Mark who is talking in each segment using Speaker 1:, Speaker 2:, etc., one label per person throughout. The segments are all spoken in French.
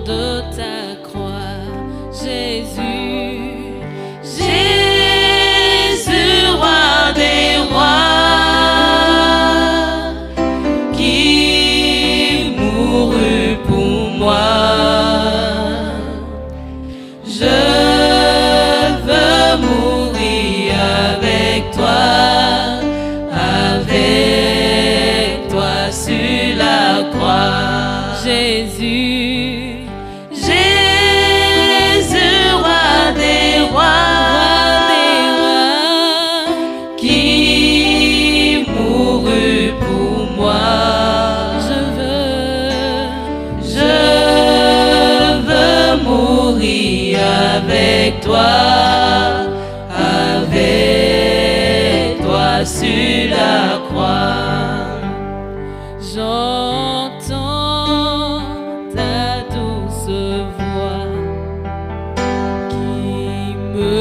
Speaker 1: de ta croix, Jésus.
Speaker 2: Jésus, roi des rois, qui mourut pour moi. Je veux mourir avec toi sur la croix.
Speaker 1: Jésus,
Speaker 2: Jésus, roi des rois, qui mourut pour moi. Je veux mourir avec toi sur la croix.
Speaker 1: J'entends ta douce voix qui me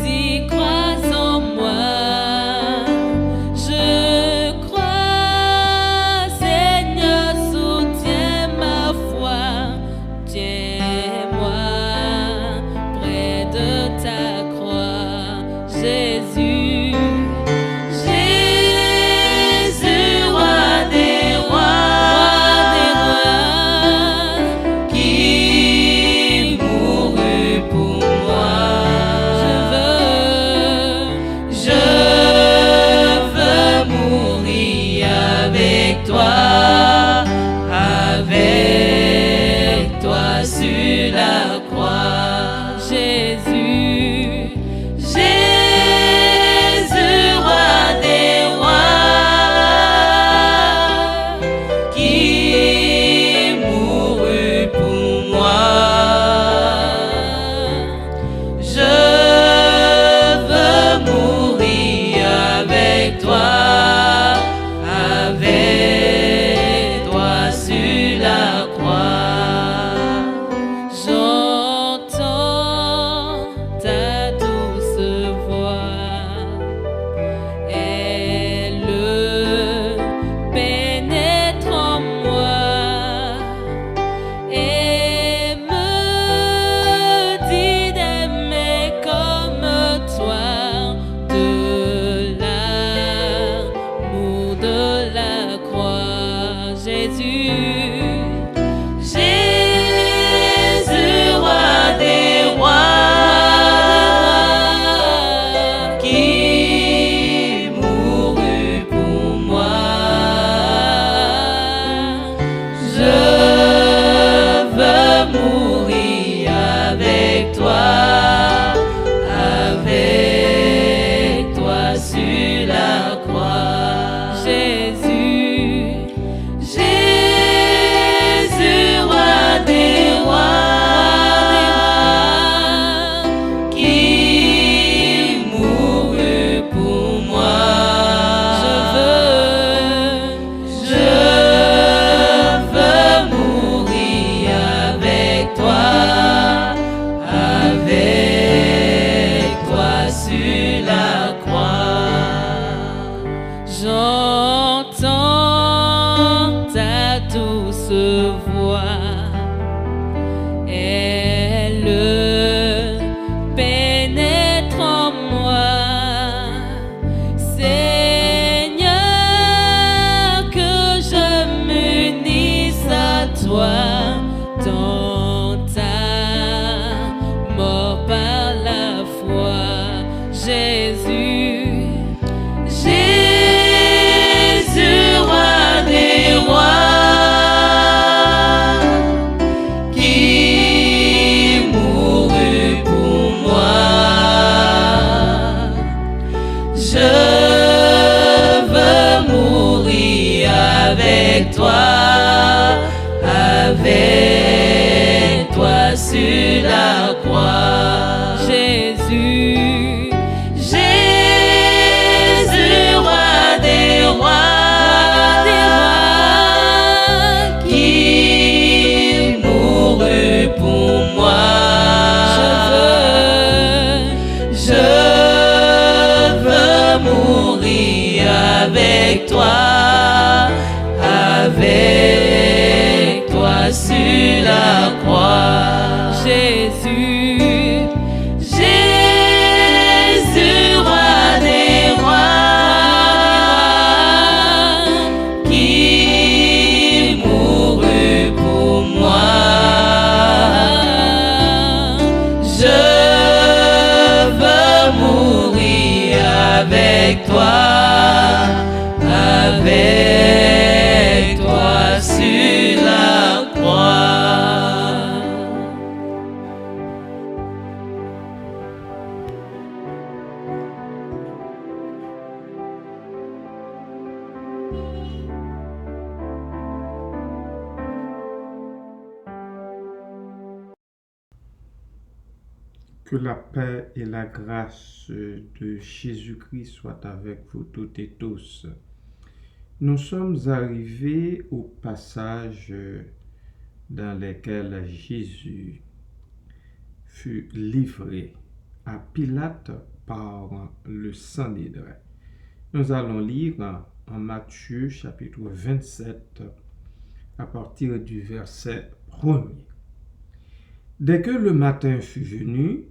Speaker 1: dit crois en moi. Je crois, Seigneur, soutiens ma foi. Tiens-moi près de ta croix, Jésus.
Speaker 2: Avec toi sur la croix,
Speaker 1: Jésus,
Speaker 2: Jésus, roi des rois, qui mourut pour moi. Je veux mourir avec toi.
Speaker 1: J'entends ta douce voix, elle pénètre en moi et me dit d'aimer comme toi, de l'amour de la croix, Jésus. J'entends ta douce voix, elle pénètre en moi. Seigneur, que je m'unisse à toi dans ta mort par la foi, Jésus.
Speaker 2: Avec toi sur la croix,
Speaker 1: Jésus,
Speaker 2: Jésus, roi des rois, qui mourut pour moi. Je veux mourir avec toi sur la avec toi sur la croix.
Speaker 3: Que la paix et la grâce de Jésus-Christ soient avec vous toutes et tous. Nous sommes arrivés au passage dans lequel Jésus fut livré à Pilate par le Sanhédrin. Nous allons lire en Matthieu chapitre 27 à partir du verset 1er. Dès que le matin fut venu,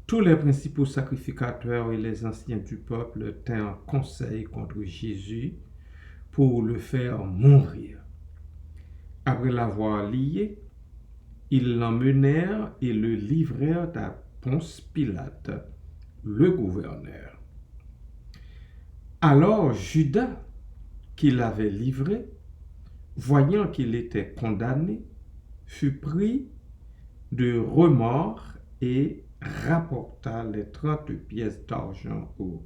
Speaker 3: tous les principaux sacrificateurs et les anciens du peuple tinrent conseil contre Jésus pour le faire mourir. Après l'avoir lié, ils l'emmenèrent et le livrèrent à Ponce Pilate, le gouverneur. Alors Judas, qui l'avait livré, voyant qu'il était condamné, fut pris de remords et rapporta les 30 pièces d'argent aux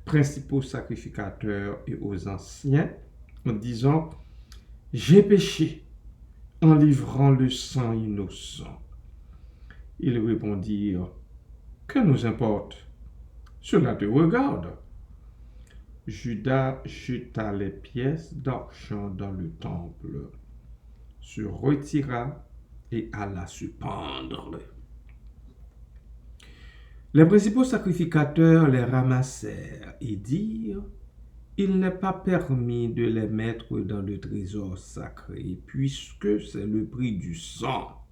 Speaker 3: principaux sacrificateurs et aux anciens, en disant « J'ai péché en livrant le sang innocent. » Ils répondirent « Que nous importe? Cela te regarde. » Judas jeta les pièces d'argent dans le temple, se retira et alla se pendre. Les principaux sacrificateurs les ramassèrent et dirent « Il n'est pas permis de les mettre dans le trésor sacré, puisque c'est le prix du sang. »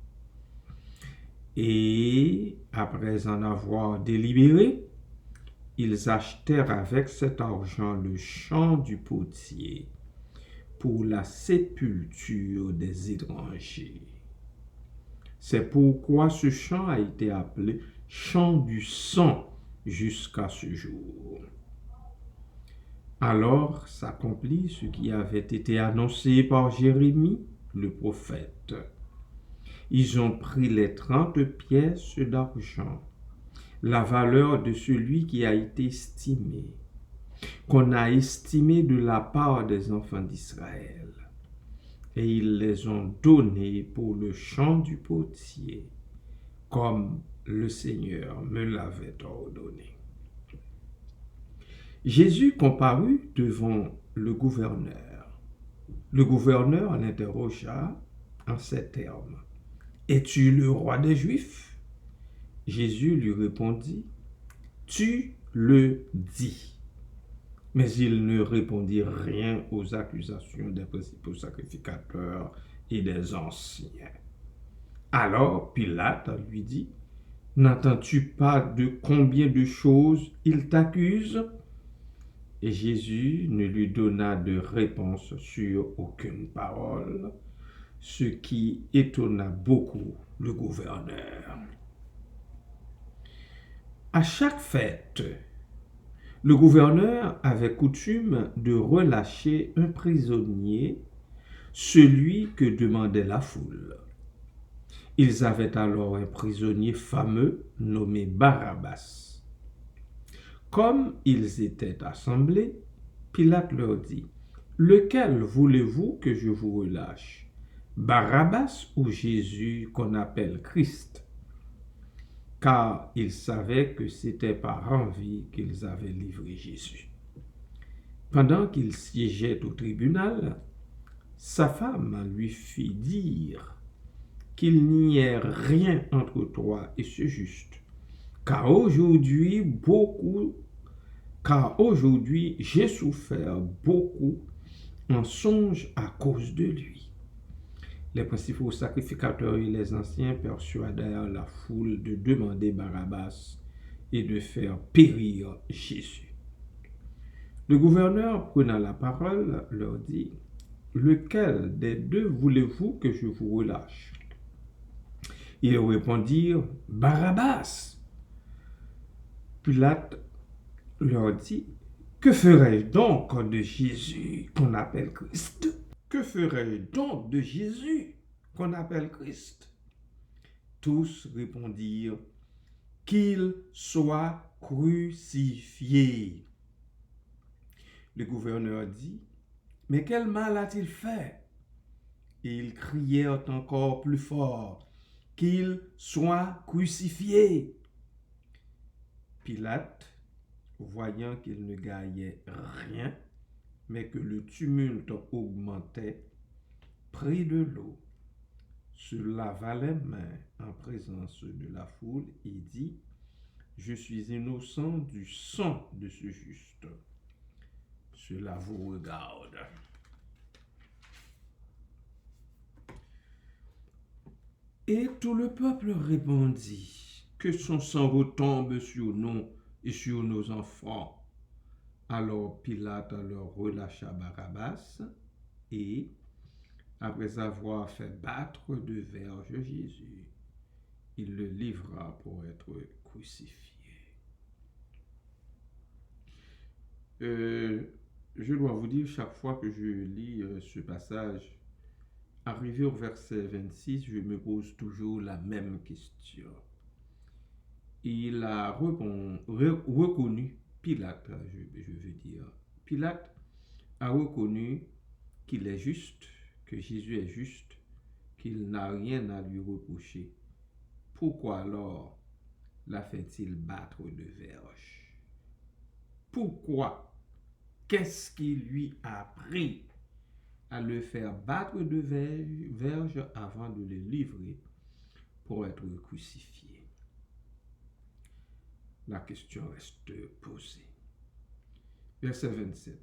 Speaker 3: Et, après en avoir délibéré, ils achetèrent avec cet argent le champ du potier pour la sépulture des étrangers. C'est pourquoi ce champ a été appelé champ du sang jusqu'à ce jour. Alors s'accomplit ce qui avait été annoncé par Jérémie, le prophète. Ils ont pris les 30 pièces d'argent, la valeur de celui qui a été estimé, qu'on a estimé de la part des enfants d'Israël, et ils les ont donnés pour le champ du potier, comme le Seigneur me l'avait ordonné. Jésus comparut devant le gouverneur. Le gouverneur l'interrogea en ces termes. « Es-tu le roi des Juifs ?» Jésus lui répondit, « Tu le dis. » Mais il ne répondit rien aux accusations des principaux sacrificateurs et des anciens. Alors Pilate lui dit, « N'entends-tu pas de combien de choses il t'accuse ?» Et Jésus ne lui donna de réponse sur aucune parole, ce qui étonna beaucoup le gouverneur. À chaque fête, le gouverneur avait coutume de relâcher un prisonnier, celui que demandait la foule. Ils avaient alors un prisonnier fameux nommé Barabbas. Comme ils étaient assemblés, Pilate leur dit, « Lequel voulez-vous que je vous relâche, Barabbas ou Jésus qu'on appelle Christ ?» Car ils savaient que c'était par envie qu'ils avaient livré Jésus. Pendant qu'il siégeait au tribunal, sa femme lui fit dire qu'il n'y ait rien entre toi et ce juste, car aujourd'hui j'ai souffert beaucoup en songe à cause de lui. Les principaux sacrificateurs et les anciens persuadèrent la foule de demander Barabbas et de faire périr Jésus. Le gouverneur, prenant la parole, leur dit, « Lequel des deux voulez-vous que je vous relâche ?» Ils répondirent, « Barabbas !» Pilate leur dit, que ferais-je donc de Jésus qu'on appelle Christ? Que ferais-je donc de Jésus qu'on appelle Christ? Tous répondirent, qu'il soit crucifié. Le gouverneur dit, mais quel mal a-t-il fait? Et ils crièrent encore plus fort, qu'il soit crucifié. Pilate, voyant qu'il ne gagnait rien, mais que le tumulte augmentait, prit de l'eau, se lava les mains en présence de la foule et dit, je suis innocent du sang de ce juste. Cela vous regarde. Et tout le peuple répondit, que son sang retombe sur nous et sur nos enfants. Alors Pilate leur relâcha Barabbas et, après avoir fait battre de verges Jésus, il le livra pour être crucifié. Je dois vous dire, chaque fois que je lis ce passage, arrivé au verset 26, je me pose toujours la même question. Il a reconnu, Pilate, je veux dire, Pilate a reconnu qu'il est juste, que Jésus est juste, qu'il n'a rien à lui reprocher. Pourquoi alors la fait-il battre de verges? Pourquoi? Qu'est-ce qui lui a pris à le faire battre de verges avant de le livrer pour être crucifié? La question reste posée. Verset 27.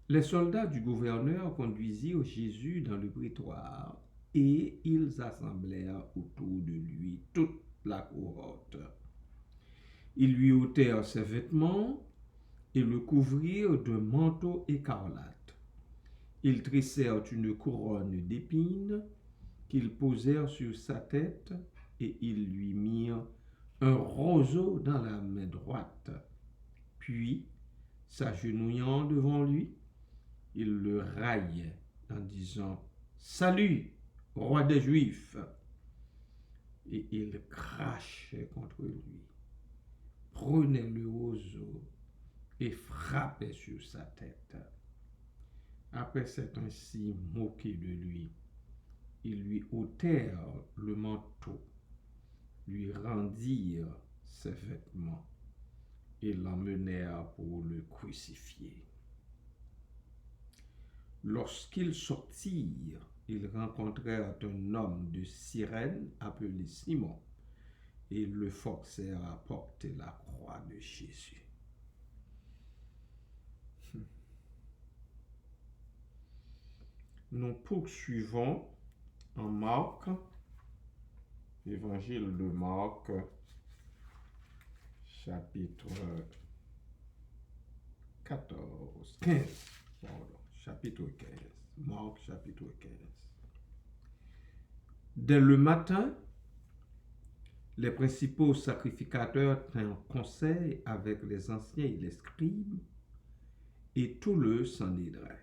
Speaker 3: Les soldats du gouverneur conduisirent Jésus dans le prétoire et ils assemblèrent autour de lui toute la cohorte. Ils lui ôtèrent ses vêtements et le couvrirent d'un manteau écarlate. Ils tressèrent une couronne d'épines qu'ils posèrent sur sa tête et ils lui mirent un roseau dans la main droite. Puis, s'agenouillant devant lui, ils le raillaient en disant « Salut, roi des Juifs !» Et ils crachaient contre lui, prenaient le roseau et frappaient sur sa tête. Après s'être ainsi moqué de lui, ils lui ôtèrent le manteau, lui rendirent ses vêtements et l'emmenèrent pour le crucifier. Lorsqu'ils sortirent, ils rencontrèrent un homme de Cyrène appelé Simon et le forcèrent à porter la croix de Jésus. Nous poursuivons en Marc, évangile de Marc, chapitre 15, chapitre 15, Marc chapitre 15. Dès le matin, les principaux sacrificateurs tinrent conseil avec les anciens et les scribes, et tout le Sanhédrin.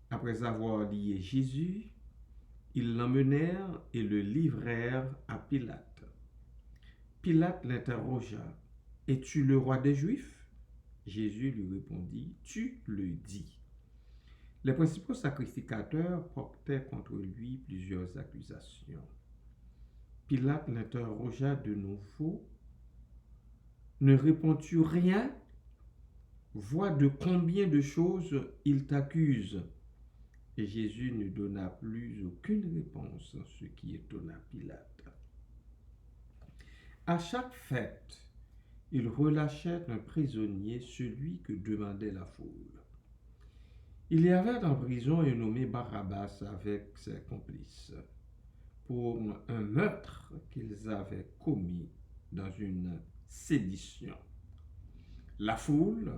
Speaker 3: Après avoir lié Jésus, ils l'emmenèrent et le livrèrent à Pilate. Pilate l'interrogea, « Es-tu le roi des Juifs ?» Jésus lui répondit, « Tu le dis. » Les principaux sacrificateurs portaient contre lui plusieurs accusations. Pilate l'interrogea de nouveau, « Ne réponds-tu rien? Vois de combien de choses il t'accuse. » Et Jésus ne donna plus aucune réponse, ce qui étonna Pilate. À chaque fête, il relâchait un prisonnier, celui que demandait la foule. Il y avait en prison un nommé Barabbas avec ses complices pour un meurtre qu'ils avaient commis dans une sédition. La foule,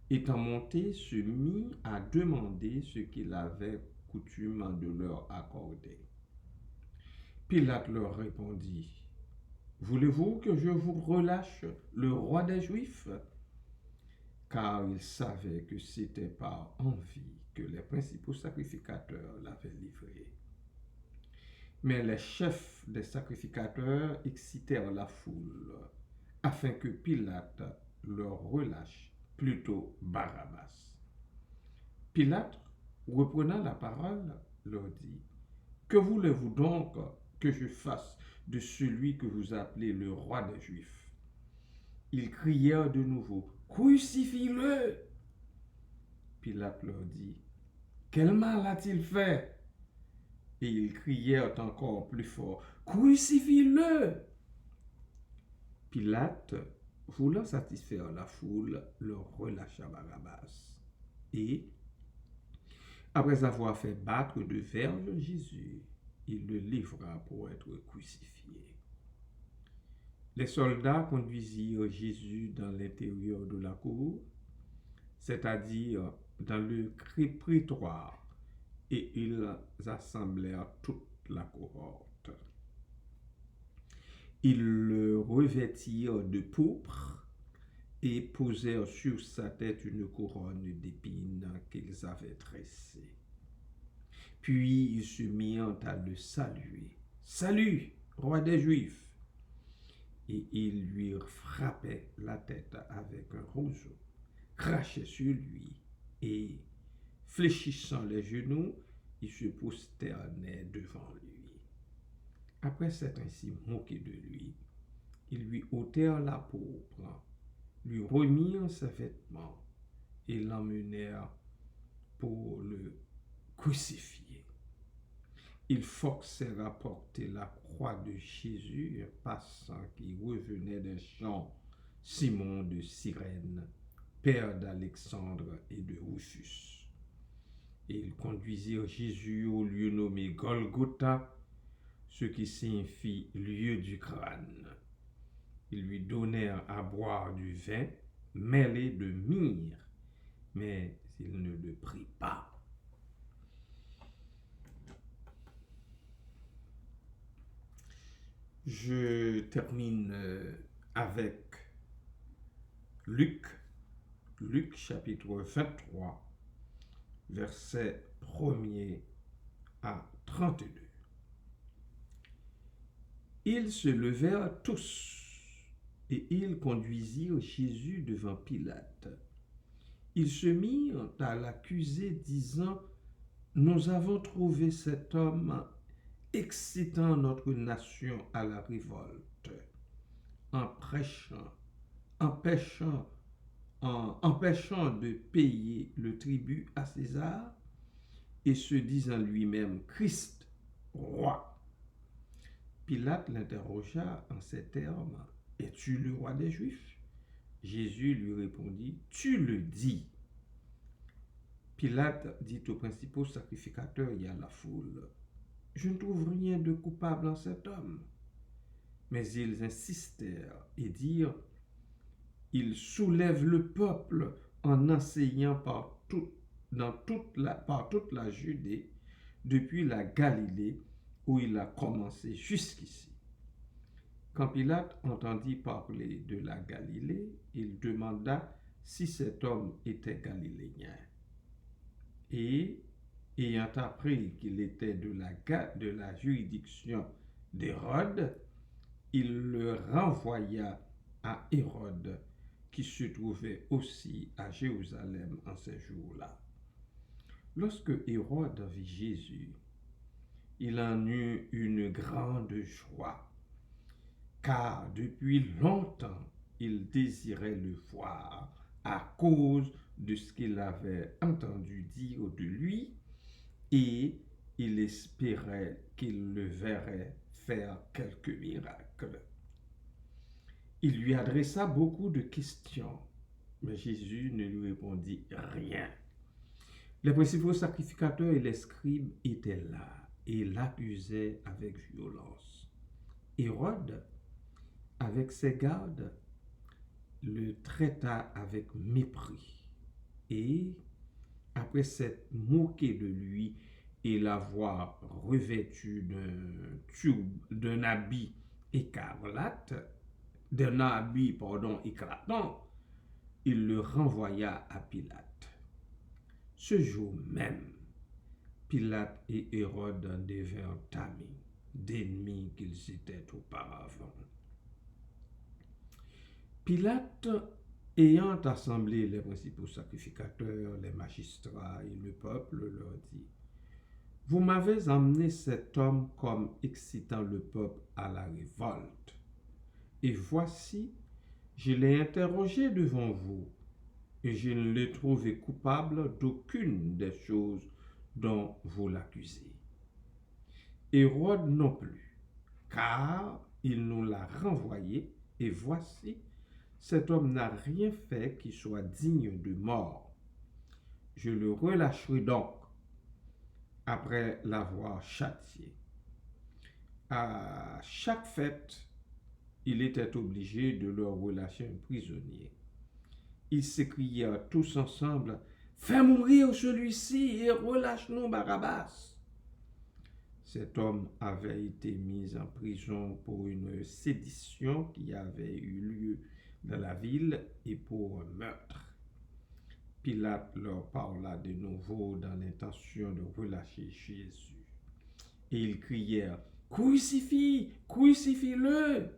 Speaker 3: étant montée, se mit à demander ce qu'il avait coutume de leur accorder. Pilate leur répondit, « Voulez-vous que je vous relâche le roi des Juifs ?» car il savait que c'était par envie que les principaux sacrificateurs l'avaient livré. Mais les chefs des sacrificateurs excitèrent la foule, afin que Pilate leur relâche plutôt Barabbas. Pilate, reprenant la parole, leur dit: « Que voulez-vous donc que je fasse de celui que vous appelez le roi des Juifs ?» Ils crièrent de nouveau: « Crucifie-le !» Pilate leur dit: « Quel mal a-t-il fait ?» Et ils crièrent encore plus fort: « Crucifie-le !» Pilate, voulant satisfaire la foule, leur relâcha Barabbas. Et, après avoir fait battre de verges Jésus, il le livra pour être crucifié. Les soldats conduisirent Jésus dans l'intérieur de la cour, c'est-à-dire dans le prétoire, et ils assemblèrent toute la cohorte. Ils le revêtirent de pourpre et posèrent sur sa tête une couronne d'épines qu'ils avaient tressée. Puis ils se mirent à le saluer. « Salut, roi des Juifs !» Et ils lui frappaient la tête avec un roseau, crachaient sur lui et, fléchissant les genoux, ils se prosternaient devant lui. Après s'être ainsi moqué de lui, ils lui ôtèrent la pourpre, lui remirent ses vêtements et l'emmenèrent pour le crucifier. Ils forcèrent à porter la croix de Jésus, un passant qui revenait des champs, Simon de Cyrène, père d'Alexandre et de Rufus. Et ils conduisirent Jésus au lieu nommé Golgotha, ce qui signifie lieu du crâne. Ils lui donnèrent à boire du vin mêlé de myrrhe, mais il ne le prit pas. Je termine avec Luc chapitre 23, versets 1er à 32. Ils se levèrent tous et ils conduisirent Jésus devant Pilate. Ils se mirent à l'accuser, disant: « Nous avons trouvé cet homme excitant notre nation à la révolte, empêchant de payer le tribut à César et se disant lui-même Christ, roi. » Pilate l'interrogea en ces termes: « Es-tu le roi des Juifs ?» Jésus lui répondit: « Tu le dis. » Pilate dit aux principaux sacrificateurs et à la foule: « Je ne trouve rien de coupable en cet homme. » Mais ils insistèrent et dirent: « Il soulève le peuple en enseignant par toute la Judée, depuis la Galilée, où il a commencé jusqu'ici. » Quand Pilate entendit parler de la Galilée, il demanda si cet homme était galiléen. Et, ayant appris qu'il était de la juridiction d'Hérode, il le renvoya à Hérode, qui se trouvait aussi à Jérusalem en ces jours-là. Lorsque Hérode vit Jésus, il en eut une grande joie, car depuis longtemps il désirait le voir à cause de ce qu'il avait entendu dire de lui, et il espérait qu'il le verrait faire quelques miracles. Il lui adressa beaucoup de questions, mais Jésus ne lui répondit rien. Les principaux sacrificateurs et les scribes étaient là et l'accusaient avec violence. Hérode, avec ses gardes, le traita avec mépris et, après s'être moqué de lui et l'avoir revêtu d'un habit éclatant, il le renvoya à Pilate. Ce jour même, Pilate et Hérode devinrent amis, d'ennemis qu'ils étaient auparavant. Pilate, ayant assemblé les principaux sacrificateurs, les magistrats et le peuple, leur dit: « Vous m'avez amené cet homme comme excitant le peuple à la révolte. Et voici, je l'ai interrogé devant vous, et je ne l'ai trouvé coupable d'aucune des choses dont vous l'accusez. Hérode non plus, car il nous l'a renvoyé, et voici, cet homme n'a rien fait qui soit digne de mort. Je le relâcherai donc, après l'avoir châtié. » À chaque fête, il était obligé de leur relâcher un prisonnier. Ils s'écrièrent tous ensemble: « Fais mourir celui-ci et relâche-nous Barabbas. » Cet homme avait été mis en prison pour une sédition qui avait eu lieu dans la ville et pour un meurtre. Pilate leur parla de nouveau dans l'intention de relâcher Jésus. Et ils crièrent: « Crucifie, crucifie-le !»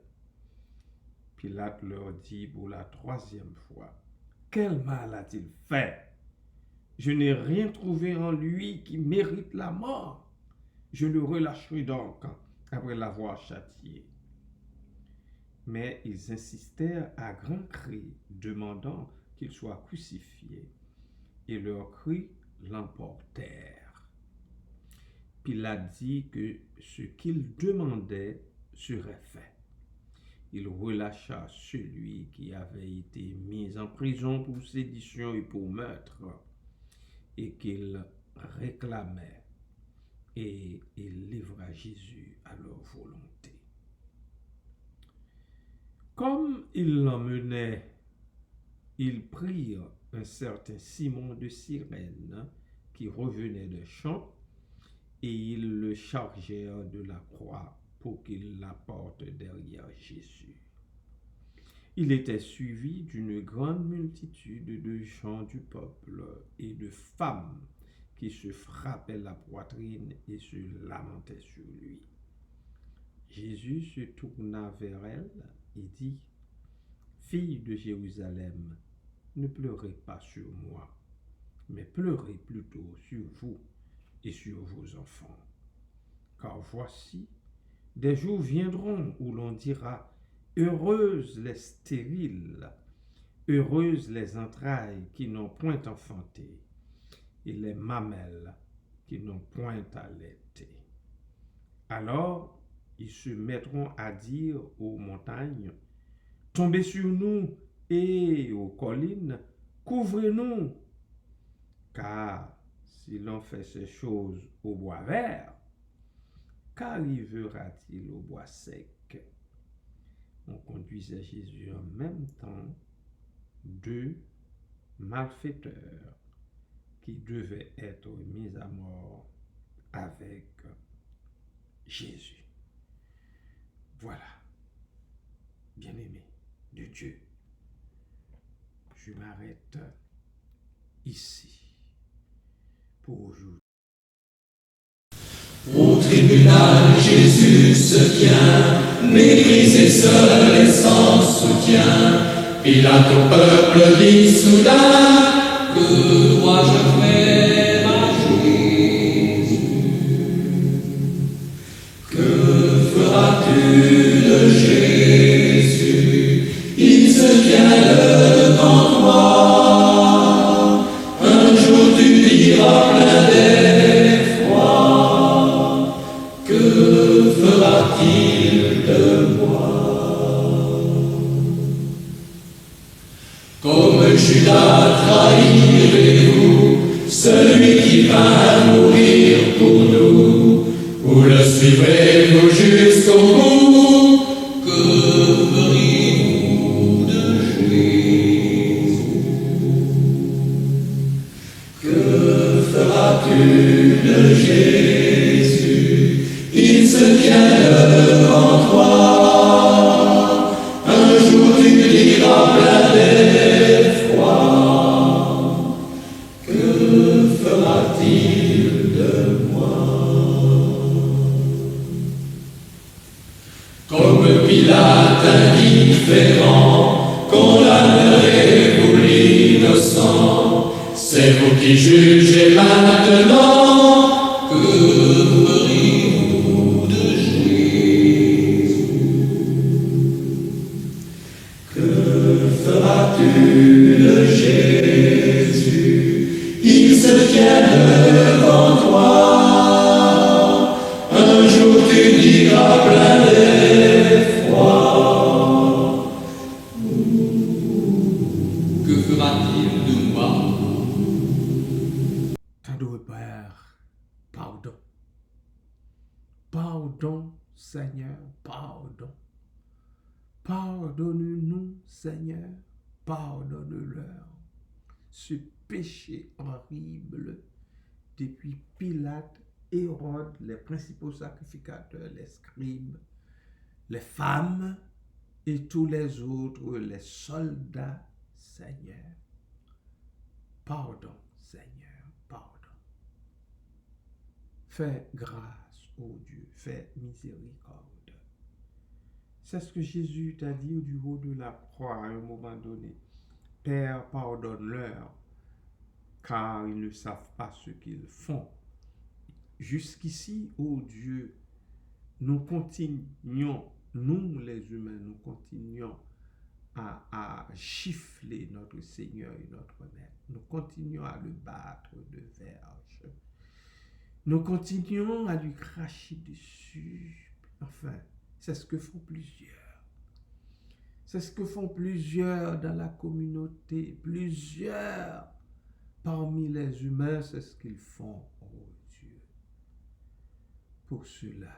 Speaker 3: Pilate leur dit pour la troisième fois: « Quel mal a-t-il fait? Je n'ai rien trouvé en lui qui mérite la mort. Je le relâcherai donc après l'avoir châtié. » Mais ils insistèrent à grands cris, demandant qu'il soit crucifié, et leurs cris l'emportèrent. Pilate dit que ce qu'ils demandaient serait fait. Il relâcha celui qui avait été mis en prison pour sédition et pour meurtre, et qu'il réclamait, et il livra Jésus à leur volonté. Comme ils l'emmenaient, ils prirent un certain Simon de Cyrène qui revenait des champs, et ils le chargèrent de la croix pour qu'il la porte derrière Jésus. Il était suivi d'une grande multitude de gens du peuple et de femmes qui se frappaient la poitrine et se lamentaient sur lui. Jésus se tourna vers elle et dit: « Fille de Jérusalem, ne pleurez pas sur moi, mais pleurez plutôt sur vous et sur vos enfants. Car voici, des jours viendront où l'on dira: heureuses les stériles, heureuses les entrailles qui n'ont point enfanté, et les mamelles qui n'ont point allaité. Alors, ils se mettront à dire aux montagnes: tombez sur nous, et aux collines: couvrez-nous. Car si l'on fait ces choses au bois vert, qu'arrivera-t-il au bois sec? » On conduisait Jésus en même temps deux malfaiteurs qui devaient être mis à mort avec Jésus. Voilà, bien-aimés de Dieu, je m'arrête ici pour aujourd'hui.
Speaker 2: Au tribunal, Jésus se tient, méprisé seul et sans soutien. Pilate au peuple dit soudain: que dois-je faire à Jésus? Que feras-tu de Jésus? Il se tient devant toi. Un jour tu diras plein d'effroi: que fera-t-il de moi? Comme Judas trahirez-vous celui qui va mourir pour nous, ou le suivrez-vous jusqu'au bout? Que ferez-vous de Jésus? Que feras-tu de Jésus? Il se tient devant toi. Un jour tu diras plein d'effroi: Comme Pilate indifférent, condamnerez pour l'innocent. C'est vous qui jugez maintenant. Que feriez-vous de Jésus? Que feras-tu de Jésus? Il se tient devant toi. Un jour tu diras plein d'effroi. Que fera-t-il de moi?
Speaker 3: Adoré Père, pardon. Pardon, Seigneur, pardon. Pardonne-nous, Seigneur, pardonne-leur ce péché horrible depuis Pilate, Hérode, les principaux sacrificateurs, les scribes, les femmes et tous les autres, les soldats, Seigneur. Pardon, Seigneur, pardon. Fais grâce, ô Dieu, fais miséricorde. C'est ce que Jésus t'a dit du haut de la croix à un moment donné. Père, pardonne-leur, car ils ne savent pas ce qu'ils font. Jusqu'ici, ô Dieu, nous continuons, nous les humains, nous continuons à gifler notre Seigneur et notre Maître. Nous continuons à le battre de verge. Nous continuons à lui cracher dessus. Enfin, c'est ce que font plusieurs. C'est ce que font plusieurs dans la communauté. Plusieurs parmi les humains, c'est ce qu'ils font, oh Dieu. Pour cela,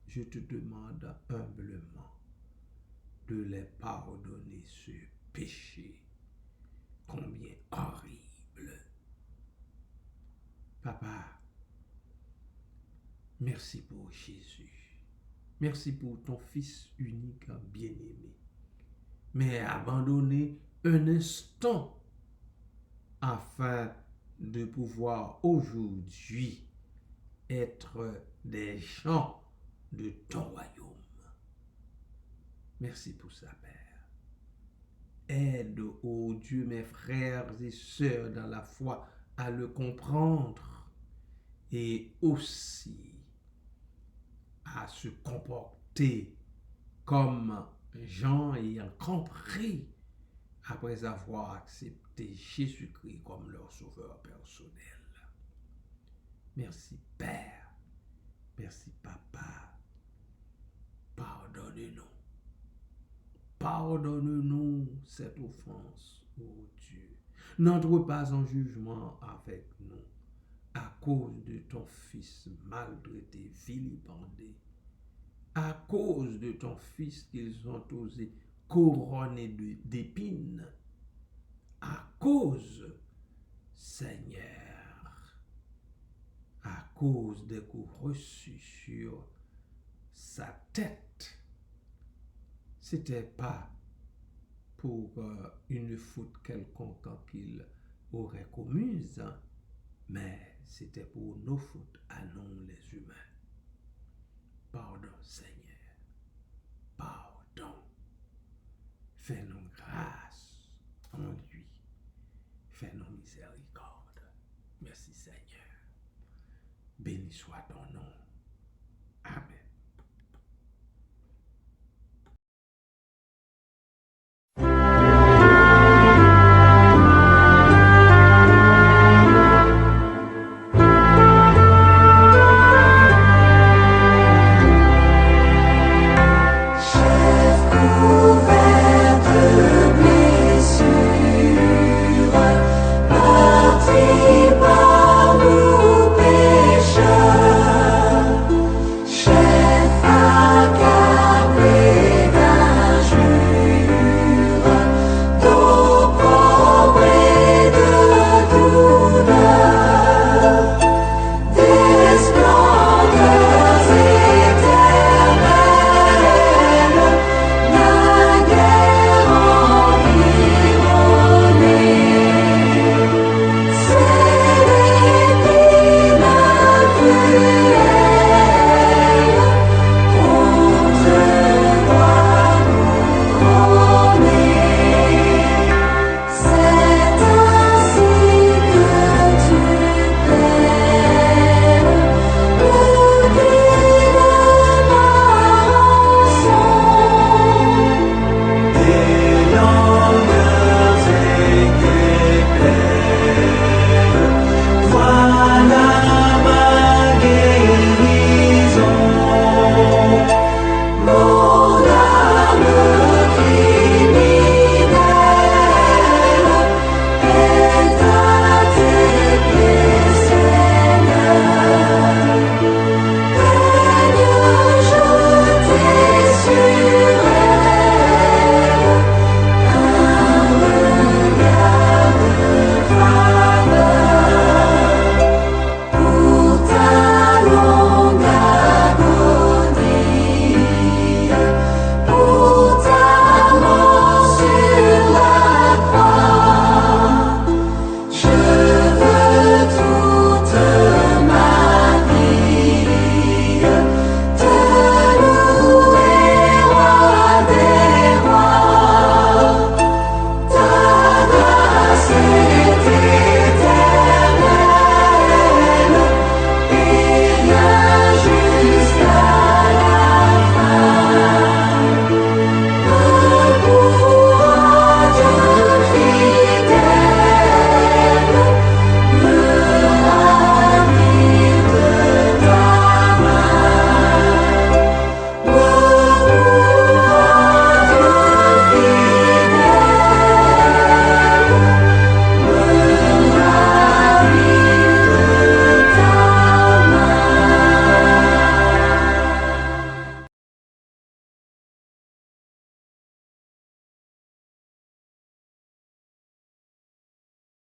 Speaker 3: je te demande humblement de les pardonner ce péché, combien horrible. Papa, merci pour Jésus. Merci pour ton Fils unique bien-aimé. Mais abandonné un instant afin de pouvoir aujourd'hui être des gens de ton royaume. Merci pour ça, Père. Aide, ô Dieu, mes frères et sœurs dans la foi à le comprendre et aussi à se comporter comme gens ayant compris après avoir accepté Jésus-Christ comme leur sauveur personnel. Merci Père, merci Papa, pardonne-nous. Pardonne-nous cette offense, ô Dieu. N'entre pas en jugement avec nous à cause de ton Fils maltraité, vilipendé, à cause de ton Fils qu'ils ont osé couronner d'épines, à cause, Seigneur, à cause des coups reçus sur sa tête. C'était pas pour une faute quelconque qu'il aurait commise, mais c'était pour nos fautes à nous les humains. Pardon, Seigneur. Pardon. Fais-nous grâce en lui. Fais-nous miséricorde. Merci, Seigneur. Béni soit ton nom.